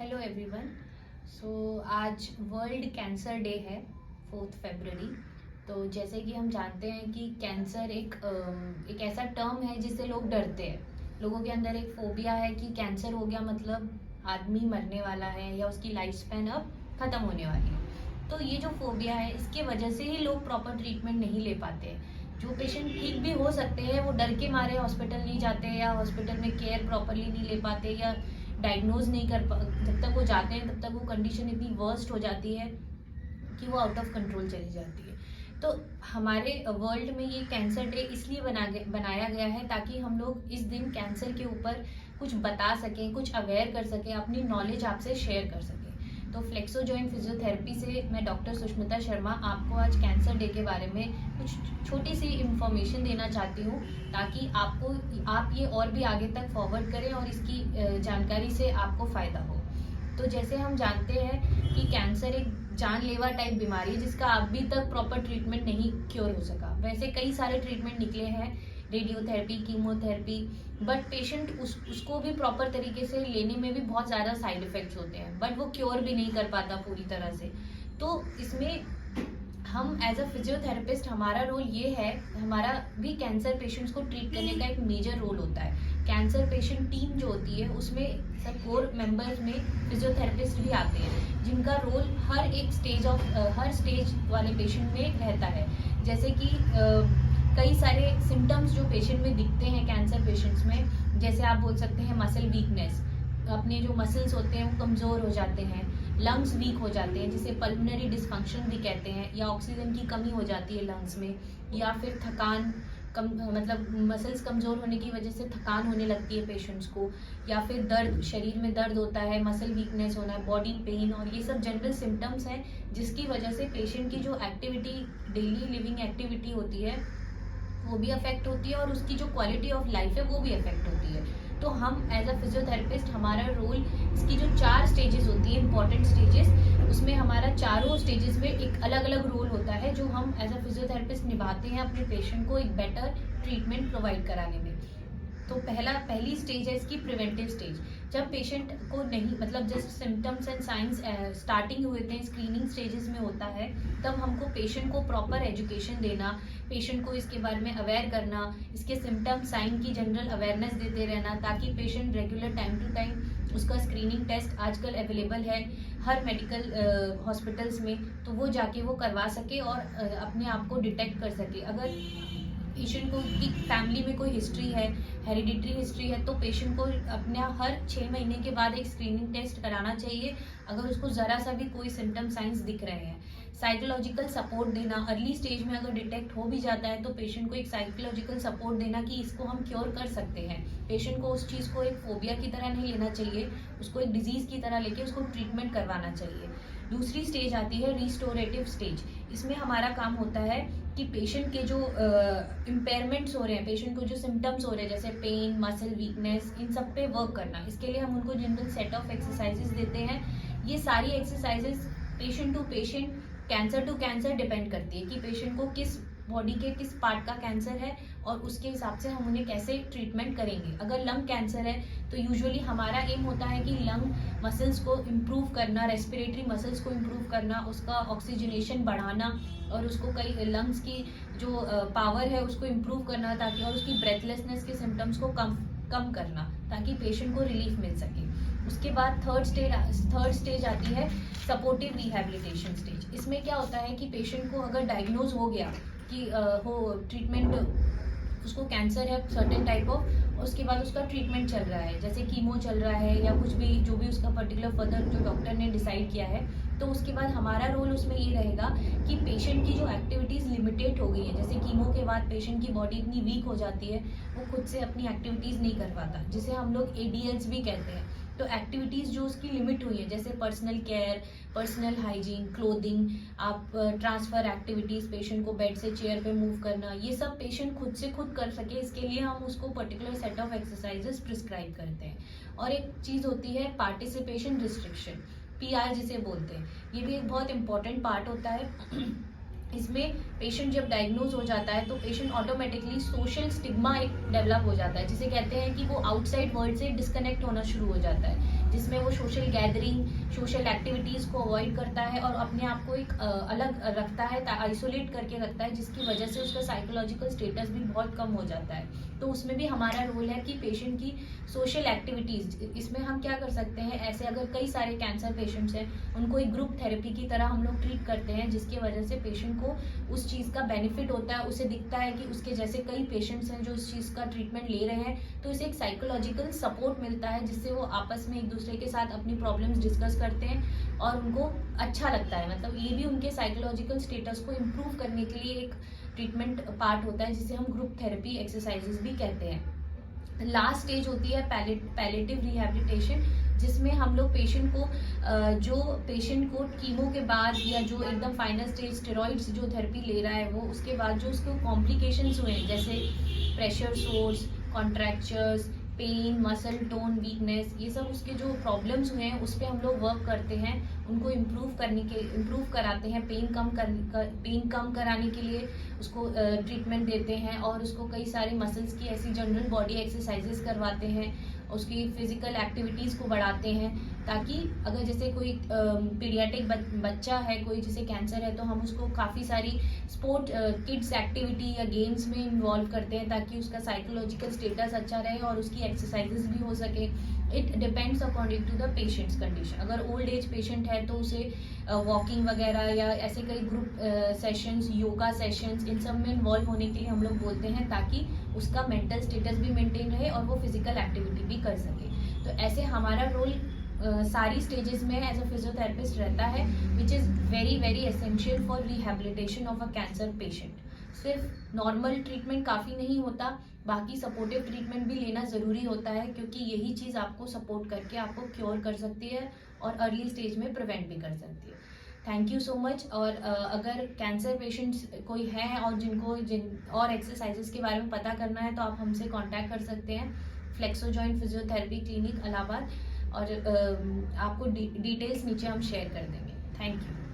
Hello everyone. आज world cancer day है 4 फरवरी। तो जैसे कि हम जानते हैं कि कैंसर एक ऐसा टर्म है जिससे लोग डरते हैं। लोगों के अंदर एक फोबिया है कि कैंसर हो गया मतलब आदमी मरने वाला है या उसकी लाइफ स्पैन अब ख़त्म होने वाली है। तो ये जो फोबिया है इसके वजह से ही लोग प्रॉपर ट्रीटमेंट नहीं ले पाते हैं। जो पेशेंट ठीक भी हो सकते हैं वो डर के मारे हॉस्पिटल नहीं जाते या हॉस्पिटल में केयर प्रॉपरली नहीं ले पाते या डायग्नोज नहीं कर पा, जब तक वो जाते हैं तब तक वो कंडीशन इतनी वर्स्ट हो जाती है कि वो आउट ऑफ कंट्रोल चली जाती है। तो हमारे वर्ल्ड में ये कैंसर डे इसलिए बनाया गया है ताकि हम लोग इस दिन कैंसर के ऊपर कुछ बता सकें, कुछ अवेयर कर सकें, अपनी नॉलेज आपसे शेयर कर सकें। तो फ्लेक्सो जॉइंट फिजियोथेरेपी से मैं डॉक्टर सुष्मिता शर्मा आपको आज कैंसर डे के बारे में कुछ छोटी सी इंफॉर्मेशन देना चाहती हूँ ताकि आप ये और भी आगे तक फॉरवर्ड करें और इसकी जानकारी से आपको फ़ायदा हो। तो जैसे हम जानते हैं कि कैंसर एक जानलेवा टाइप बीमारी है जिसका अभी तक प्रॉपर ट्रीटमेंट नहीं क्योर हो सका। वैसे कई सारे ट्रीटमेंट निकले हैं, रेडियोथेरेपी, कीमोथेरेपी, बट पेशेंट उसको भी प्रॉपर तरीके से लेने में भी बहुत ज़्यादा साइड इफ़ेक्ट्स होते हैं, बट वो क्योर भी नहीं कर पाता पूरी तरह से। तो इसमें हम एज अ फिजियोथेरेपिस्ट हमारा रोल ये है, हमारा भी कैंसर पेशेंट्स को ट्रीट करने का एक मेजर रोल होता है। कैंसर पेशेंट टीम जो होती है उसमें सब कोर मेंबर्स में फिजियोथेरेपिस्ट भी आते हैं जिनका रोल हर स्टेज वाले पेशेंट में रहता है। जैसे कि कई सारे सिम्टम्स जो पेशेंट में दिखते हैं कैंसर पेशेंट्स में, जैसे आप बोल सकते हैं मसल वीकनेस, अपने जो मसल्स होते हैं वो कमज़ोर हो जाते हैं, लंग्स वीक हो जाते हैं जिसे पल्मोनरी डिस्फंक्शन भी कहते हैं, या ऑक्सीजन की कमी हो जाती है लंग्स में, या फिर थकान कम, मतलब मसल्स कमज़ोर होने की वजह से थकान होने लगती है पेशेंट्स को, या फिर दर्द, शरीर में दर्द होता है, मसल वीकनेस होना है, बॉडी पेन, और ये सब जनरल सिम्टम्स हैं जिसकी वजह से पेशेंट की जो एक्टिविटी, डेली लिविंग एक्टिविटी होती है वो भी अफेक्ट होती है और उसकी जो क्वालिटी ऑफ लाइफ है वो भी अफेक्ट होती है। तो हम एज अ फिजियोथेरेपिस्ट हमारा रोल, इसकी जो 4 स्टेजेस होती है, इंपॉर्टेंट स्टेजेस, उसमें हमारा चारों स्टेजेस में एक अलग अलग रोल होता है जो हम एज अ फिजियोथेरेपिस्ट निभाते हैं अपने पेशेंट को एक बेटर ट्रीटमेंट प्रोवाइड कराने में। तो पहली स्टेज है इसकी प्रिवेंटिव स्टेज। जब पेशेंट को नहीं, मतलब just symptoms and science starting हुए थे, स्क्रीनिंग स्टेजेस में होता है, तब हमको पेशेंट को प्रॉपर एजुकेशन देना, पेशेंट को इसके बारे में अवेयर करना, इसके सिम्टम साइन की जनरल अवेयरनेस देते रहना ताकि patient regular time to time उसका स्क्रीनिंग टेस्ट आजकल अवेलेबल है हर मेडिकल हॉस्पिटल्स में, तो वो जाके वो करवा सके और अपने आप को डिटेक्ट कर सके। अगर पेशेंट को की फैमिली में कोई हिस्ट्री है, हेरिडिटरी हिस्ट्री है, तो पेशेंट को अपने हर 6 महीने के बाद एक स्क्रीनिंग टेस्ट कराना चाहिए अगर उसको ज़रा सा भी कोई सिम्टम साइंस दिख रहे हैं। साइकोलॉजिकल सपोर्ट देना, अर्ली स्टेज में अगर डिटेक्ट हो भी जाता है तो पेशेंट को एक साइकोलॉजिकल सपोर्ट देना कि इसको हम क्योर कर सकते हैं। पेशेंट को उस चीज़ को एक फोबिया की तरह नहीं लेना चाहिए, उसको एक डिजीज़ की तरह लेके उसको ट्रीटमेंट करवाना चाहिए। दूसरी स्टेज आती है रिस्टोरेटिव स्टेज। इसमें हमारा काम होता है कि पेशेंट के जो इम्पेयरमेंट्स हो रहे हैं, पेशेंट को जो सिम्टम्स हो रहे हैं जैसे पेन, मसल वीकनेस, इन सब पे वर्क करना। इसके लिए हम उनको जनरल सेट ऑफ एक्सरसाइजेस देते हैं। ये सारी exercises patient to patient, cancer to cancer depend करती है कि पेशेंट को किस बॉडी के किस पार्ट का कैंसर है और उसके हिसाब से हम उन्हें कैसे ट्रीटमेंट करेंगे। अगर लंग कैंसर है तो यूजुअली हमारा एम होता है कि लंग मसल्स को इम्प्रूव करना, रेस्पिरेटरी मसल्स को इम्प्रूव करना, उसका ऑक्सीजनेशन बढ़ाना और उसको कई लंग्स की जो पावर है उसको इम्प्रूव करना ताकि, और उसकी ब्रेथलेसनेस के सिम्टम्स को कम करना ताकि पेशेंट को रिलीफ मिल सके। उसके बाद थर्ड स्टेज आती है सपोर्टिव रिहैबिलिटेशन स्टेज। इसमें क्या होता है कि पेशेंट को अगर डायग्नोज हो गया कि हो ट्रीटमेंट, उसको कैंसर है सर्टेन टाइप ऑफ, उसके बाद उसका ट्रीटमेंट चल रहा है, जैसे कीमो चल रहा है या कुछ भी, जो भी उसका पर्टिकुलर फर्दर जो डॉक्टर ने डिसाइड किया है, तो उसके बाद हमारा रोल उसमें ये रहेगा कि पेशेंट की जो एक्टिविटीज़ लिमिटेड हो गई है, जैसे कीमो के बाद पेशेंट की बॉडी इतनी वीक हो जाती है वो खुद से अपनी एक्टिविटीज़ नहीं कर पाता, जिसे हम लोग ADLs भी कहते हैं। तो एक्टिविटीज़ जो उसकी लिमिट हुई है जैसे personal care, personal hygiene, clothing, आप ट्रांसफ़र एक्टिविटीज़, पेशेंट को बेड से चेयर पे मूव करना, ये सब पेशेंट खुद से खुद कर सके, इसके लिए हम उसको particular set of exercises prescribe करते हैं। और एक चीज़ होती है पार्टिसिपेशन रिस्ट्रिक्शन, PR जिसे बोलते हैं, ये भी एक बहुत इंपॉर्टेंट पार्ट होता है। इसमें पेशेंट जब डायग्नोज हो जाता है तो पेशेंट ऑटोमेटिकली सोशल स्टिग्मा एक डेवलप हो जाता है, जिसे कहते हैं कि वो आउटसाइड वर्ल्ड से डिस्कनेक्ट होना शुरू हो जाता है, जिसमें वो सोशल गैदरिंग, सोशल एक्टिविटीज़ को अवॉइड करता है और अपने आप को एक अलग रखता है, आइसोलेट करके रखता है, जिसकी वजह से उसका साइकोलॉजिकल स्टेटस भी बहुत कम हो जाता है। तो उसमें भी हमारा रोल है कि पेशेंट की सोशल एक्टिविटीज़, इसमें हम क्या कर सकते हैं, ऐसे अगर कई सारे कैंसर पेशेंट्स हैं उनको एक ग्रुप थेरेपी की तरह हम लोग ट्रीट करते हैं, जिसकी वजह से पेशेंट को उस चीज़ का बेनिफिट होता है, उसे दिखता है कि उसके जैसे कई पेशेंट्स हैं जो उस चीज़ का ट्रीटमेंट ले रहे हैं, तो इसे एक साइकोलॉजिकल सपोर्ट मिलता है, जिससे वो आपस में एक दूसरे के साथ अपनी प्रॉब्लम्स डिस्कस करते हैं और उनको अच्छा लगता है। मतलब ये भी उनके साइकोलॉजिकल स्टेटस को इम्प्रूव करने के लिए एक ट्रीटमेंट पार्ट होता है, जिसे हम ग्रुप थेरेपी एक्सरसाइजेस भी कहते हैं। लास्ट स्टेज होती है पैलेटिव रिहैबिलिटेशन, जिसमें हम लोग पेशेंट को कीमो के बाद या जो एकदम फाइनल स्टेज स्टेरॉइड्स जो थेरेपी ले रहा है वो, उसके बाद जो उसको कॉम्प्लिकेशंस हुए हैं जैसे pressure sores, contractures, pain, muscle tone weakness, ये सब उसके जो प्रॉब्लम्स हुए हैं उस पर हम लोग वर्क करते हैं, उनको इम्प्रूव कराते हैं, पेन कम कराने के लिए उसको ट्रीटमेंट देते हैं और उसको कई सारे मसल्स की ऐसी जनरल बॉडी एक्सरसाइजेस करवाते हैं, उसकी फिजिकल एक्टिविटीज़ को बढ़ाते हैं, ताकि अगर जैसे कोई पीडियाट्रिक बच्चा है, कोई जिसे कैंसर है, तो हम उसको काफ़ी सारी स्पोर्ट किड्स एक्टिविटी या गेम्स में इन्वॉल्व करते हैं, ताकि उसका साइकोलॉजिकल स्टेटस अच्छा रहे और उसकी एक्सरसाइजेस भी हो सके। It depends according to the patient's condition. अगर ओल्ड एज पेशेंट है तो उसे वॉकिंग वगैरह या ऐसे कई ग्रुप सेशंस, योगा सेशंस, इन सब में इन्वॉल्व होने के लिए हम लोग बोलते हैं, ताकि उसका मेंटल स्टेटस भी मेंटेन रहे और वो फिजिकल एक्टिविटी भी कर सके। तो ऐसे हमारा रोल सारी स्टेजेस में एज अ फिजियोथेरेपिस्ट रहता है, which is very very essential for rehabilitation of a cancer patient. सिर्फ नॉर्मल ट्रीटमेंट काफ़ी नहीं होता, बाकी सपोर्टिव ट्रीटमेंट भी लेना ज़रूरी होता है, क्योंकि यही चीज़ आपको सपोर्ट करके आपको क्योर कर सकती है और अर्ली स्टेज में प्रिवेंट भी कर सकती है। Thank you so much. और अगर कैंसर पेशेंट्स कोई हैं और जिन और एक्सरसाइजेस के बारे में पता करना है तो आप हमसे कांटेक्ट कर सकते हैं, flexo joint physiotherapy clinic Allahabad, और आपको डिटेल्स नीचे हम शेयर कर देंगे। Thank you.